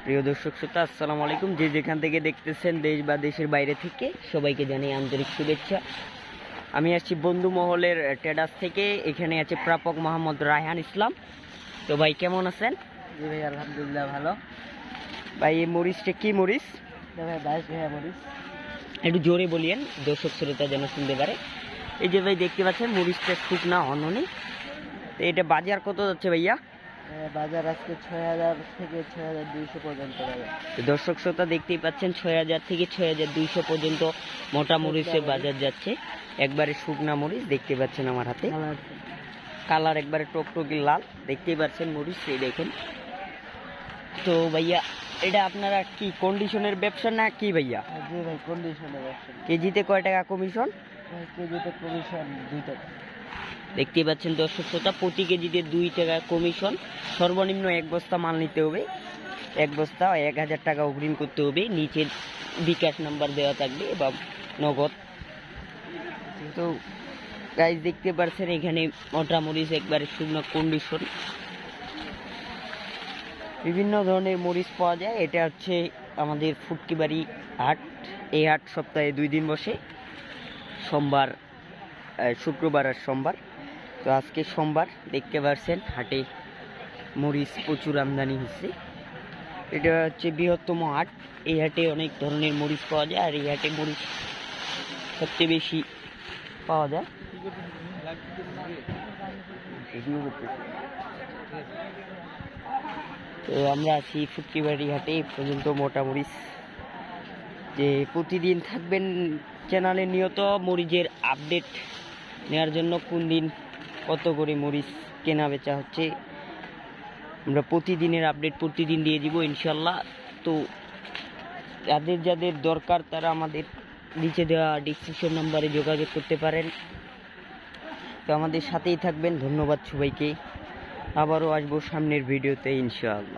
প্রিয় দর্শক শ্রোতা, আসসালামু আলাইকুম। যে যেখান থেকে দেখতেছেন, দেশ বা দেশের বাইরে থেকে, সবাইকে জানাই আন্তরিক শুভেচ্ছা। আমি আসছি বন্ধু মহলের ট্রেডার্স থেকে। এখানে আছে প্রাপক মোহাম্মদ রায়হান ইসলাম। তো ভাই কেমন আছেন? জি ভাই, আলহামদুলিল্লাহ ভালো। ভাই এই মরিচটা কি মরিচ? ভাই 22 ভাইয়া মরিচ। একটু জোরে বলিয়েন, দর্শক শ্রোতা যেন শুনতে পারে। এই যে ভাই দেখতে পাচ্ছেন মরিচটা শুকনা অননি। তো এটা বাজার কত যাচ্ছে ভাইয়া? বাজার আজকে 6000 থেকে 6200 পর্যন্ত। দর্শক শ্রোতা দেখতেই পাচ্ছেন 6000 থেকে 6200 পর্যন্ত মোটা মরিচের বাজার যাচ্ছে। একবারে শুকনা মরিচ দেখতে পাচ্ছেন আমার হাতে, কালার একবারে টকটকি লাল দেখতেই পাচ্ছেন মরিচ। এই দেখেন। তো ভাইয়া এটা আপনারা কি কন্ডিশনের ব্যবসা না কি ভাইয়া? জি ভাই, কন্ডিশনের ব্যবসা। কেজিতে কয় টাকা কমিশন? কেজিতে কমিশন 2 টাকা। দেখতেই পাচ্ছেন দর্শক শ্রোতা, প্রতি কেজিতে 2 টাকা কমিশন। সর্বনিম্ন 1 বস্তা মাল নিতে হবে। 1 বস্তা 1000 টাকা অগ্রিম করতে হবে। নিচে বিকাশ নাম্বার দেওয়া থাকবে বা নগদ। তো গাইজ দেখতে পাচ্ছেন এখানে মোটা মরিচ একবারে শুকনো কন্ডিশন। বিভিন্ন ধরনের মরিচ পাওয়া যায়। এটা হচ্ছে আমাদের ফুটকিবাড়ি হাট। এই হাট সপ্তাহে 2 দিন বসে, সোমবার, শুক্রবার আর সোমবার। তো আজকে সোমবার দেখতে পাচ্ছেন হাটে মরিচ প্রচুর আমদানি হচ্ছে। এটা হচ্ছে বৃহত্তম হাট। এই হাটে অনেক ধরনের মরিচ পাওয়া যায়, আর এই হাটে মরিচ সবচেয়ে বেশি পাওয়া যায়। তো আমরা আছি ফুটকিবাড়ি হাটে। এই পর্যন্ত মোটা মরিচ যে প্রতিদিন থাকবেন চ্যানেলে নিয়ত মরিচের আপডেট নেওয়ার জন্য। কোন দিন কত করে মরিচ কেনা বেচা হচ্ছে আমরা প্রতিদিনের আপডেট প্রতিদিন দিয়ে দিব ইনশাল্লাহ। তো যাদের যাদের দরকার তারা আমাদের নিচে দেওয়া ডিসক্রিপশন নাম্বারে যোগাযোগ করতে পারেন। তো আমাদের সাথেই থাকবেন। ধন্যবাদ সবাইকে। আবারও আসবো সামনের ভিডিওতে ইনশাআল্লাহ।